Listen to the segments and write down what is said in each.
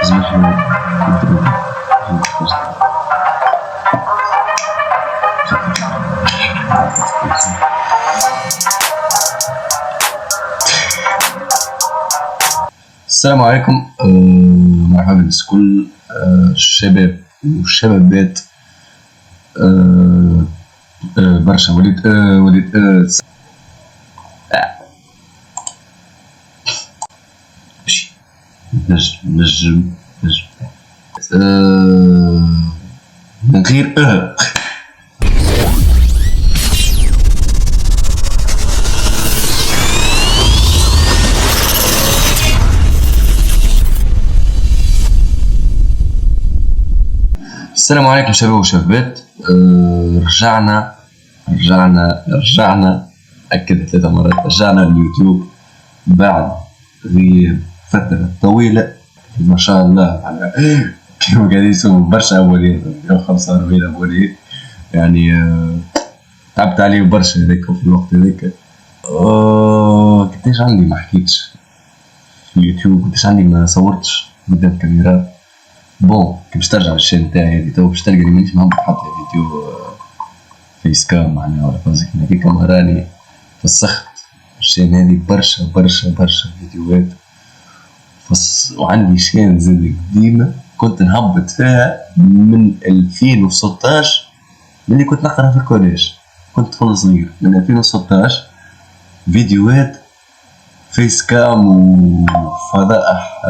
السلام عليكم. مرحبا بالناس كل الشباب والشبابات. برشا وليد نجم من غير السلام عليكم شباب وشبابات. رجعنا أكد 3 مرات. رجعنا اليوتيوب بعد غياب فترة طويلة ما شاء الله. على كانوا قاعدين يسووا برشا أولين 45 أولين يعني. تعبت عليه برشا هذاك في الوقت هذاك. قديش عندي ما حكيتش في اليوتيوب، قديش عندي ما صورتش قدام كاميرا. بون كي باش ترجع للشين تاعي هذه تو باش تلقاني مانيش مهبط حتى فيديو فيس كام معناها ولا قصدك كي كاميراني فسخت الشين هذه برشا فيديوهات وعندي شين زاد قديمة كنت نهبط فيها من 2016 ملي كنت نقرا في الكوليج. كنت طفل صغير من 2016 فيديوهات فيس كام وفضائح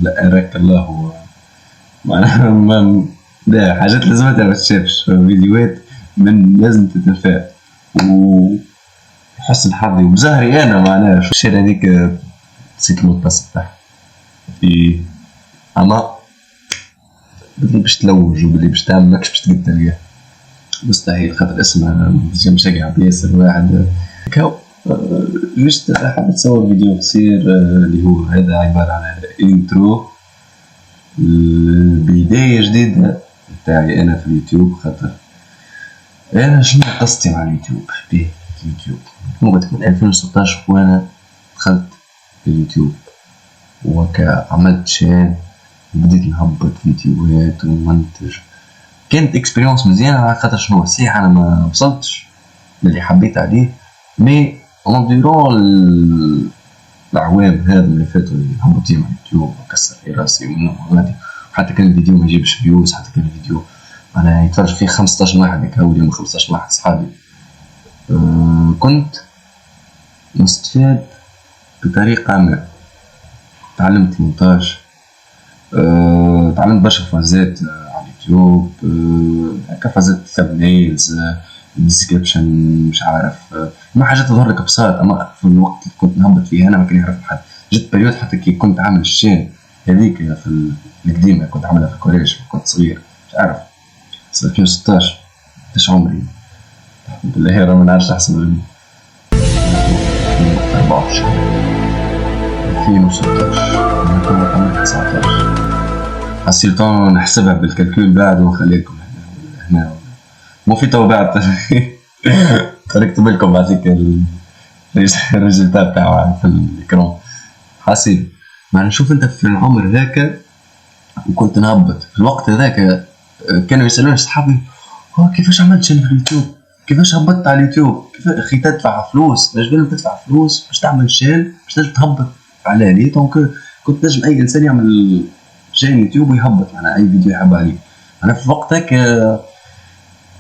لا أراك الله معناها لا حاجات لازمتها ما تشافش. فيديوهات من لازم تتفاعل وحسن حظي وزهري انا معناها في الشارع هذيك نسيت المتصل تاعها في اما بدي باش تلوج وبدي باش تعمل ماكش باش تقدر تلقاه مستحيل خاطر اسمها مشجع بياسر واحد كاو. جست حاب تصور فيديو قصير اللي هو هذا عبارة عن انترو البداية جديدة تاعي أنا في اليوتيوب. خاطر أنا شنو قصتي مع اليوتيوب في اليوتيوب قلت من 2016 وأنا دخلت في اليوتيوب وكا عملت شان بديت نهبط فيديوهات ومنتج. كانت اكسبيريونس مزيانة على خاطر شنو صحيح أنا ما وصلتش للي حبيت عليه مي انديرون الأعوام هذا اللي فاتوا اللي هبطين على اليوتيوب وكسر في راسي ومنه غادي. حتى كان الفيديو ما يجيبش فيوز، حتى كان الفيديو أنا يتفرج فيه 15 واحد هكا اليوم 15 واحد صحابي. كنت مستفاد بطريقة ما. تعلمت مونتاج، تعلمت برشا فازات على اليوتيوب هكا فازات ثمنيلز ديسكريبشن مش عارف ما حاجات تظهر لك بساط. اما في الوقت اللي كنت نهبط فيه انا ما كان يعرف حد. جت بريود حتى كي كنت عامل الشين هذيك في القديمه كنت عاملها في الكوليج كنت صغير مش عارف 2016 ايش عمري الحمد لله راه ما نعرفش احسن مني 24 2016 انا كنت عمري 19 حسيت نحسبها بالكالكول بعد ونخليكم هنا مو في تو بعد تركت بالكم هذيك الريزلتات تاعها في الاكران حاسين. معناها شوف انت في العمر ذاك وكنت نهبط في الوقت هذاك كانوا يسالوني اصحابي كيفاش عملت شنو في اليوتيوب، كيفاش هبطت على اليوتيوب، كيف اخي تدفع فلوس لازم تدفع فلوس باش تعمل شين باش تنجم تهبط على لي. دونك كنت نجم اي انسان يعمل شين يوتيوب ويهبط معناها اي فيديو يحب عليه. انا في وقتك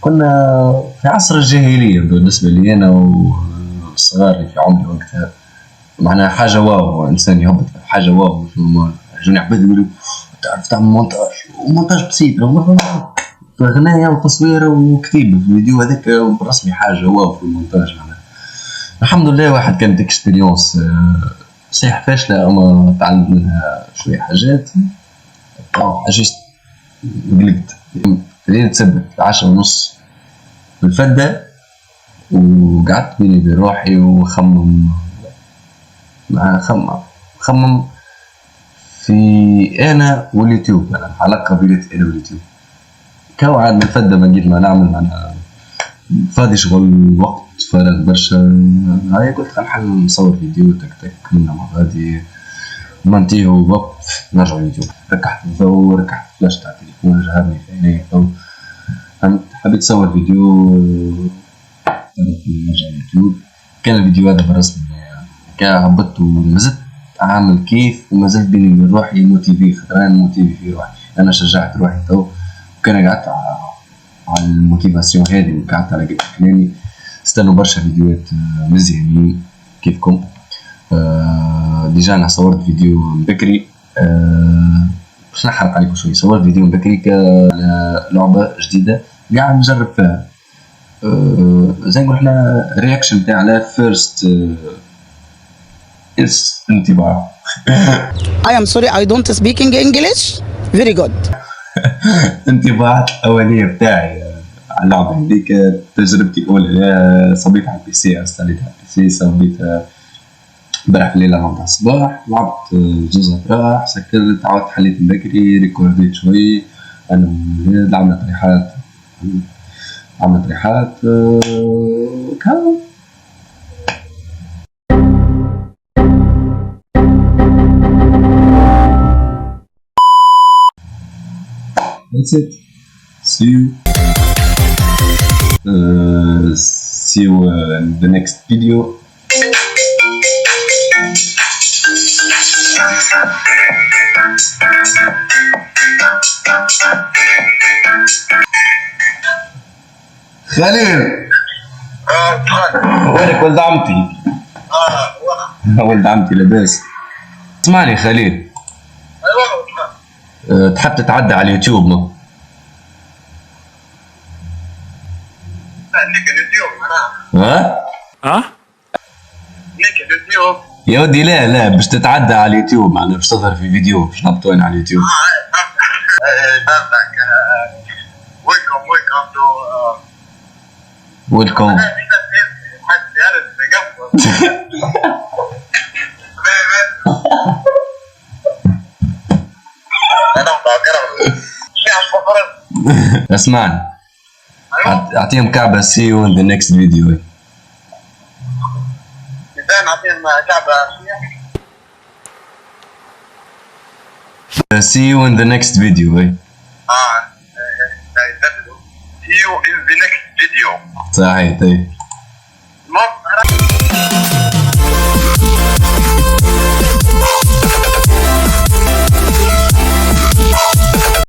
كنا في عصر الجاهلية بالنسبة لي أنا والصغار اللي في عمري وقتها. معناها حاجة واو إنسان يهبط حاجة واو جوني عباد يقولوا تعرف تعمل مونتاج ومونتاج بسيط غناية وتصوير وكتيبة في الفيديو هذاك برسمي حاجة واو في المونتاج. معناها الحمد لله واحد كانت اكسبيريونس صحيح فاشلة أما تعلمت منها شوية حاجات. أجيست قلقت لين تثبت 10:30 بالفدة وقعدت بيني وبين روحي وخمم في أنا واليوتيوب. أنا العلاقة بين أنا واليوتيوب كاو عاد من الفدة ما جيت ما نعمل معنا فاضي شغل وقت فارغ برشا. هاي قلت خل نحل نصور فيديو تك تك منها ما غادي مانتيه ووب نرجع اليوتيوب. ركحت الضوء، ركحت الفلاش تاع التليفون، جهرني في عيني الضوء. حبيت تصور فيديو نرجع اليوتيوب. كان الفيديو هذا بالرسمي كان هبطت ومازلت عامل كيف ومازلت بيني وبين روحي موتيفي، خاطر انا موتيفي في روحي، انا شجعت روحي تو. وكان قعدت على الموتيفاسيون هذه وقعدت على قد كلامي. استنوا برشا فيديوهات مزيانين كيفكم. ديجا انا صورت فيديو بكري، باش نحرق عليكم شوي. صورت فيديو بكري كلعبة جديدة قاعد نجرب فيها. زي نقول احنا الرياكشن تاع على فيرست انطباع. I am sorry I don't speaking English very good. انطباعات الأولية بتاعي على اللعبة هذيك. تجربتي الأولى صبيت على البي سي، استعليت على البي سي، صبيت امبارح في الليلة 9 الصباح. لعبت جوز راح سكرت، عاودت حليت بكري، ريكورديت شوي أنا والولاد، عملنا طريحات كان. That's it. See you in the next video. خليل وينك ولد عمتي؟ ولد عمتي لاباس. اسمعني خليل، تحب تتعدى على اليوتيوب ما؟ ليك اليوتيوب انا ها؟ ليك اليوتيوب يا ودي لا باش تتعدى على اليوتيوب، معناها باش تظهر في فيديو باش نهبطوين على اليوتيوب. فهمتك. ويلكم تو ويلكم. اسمعني، اعطيهم كعبة see you in the next video. نعطيهم كعبة see you in the next video. see you in the next video. صحيح. طيب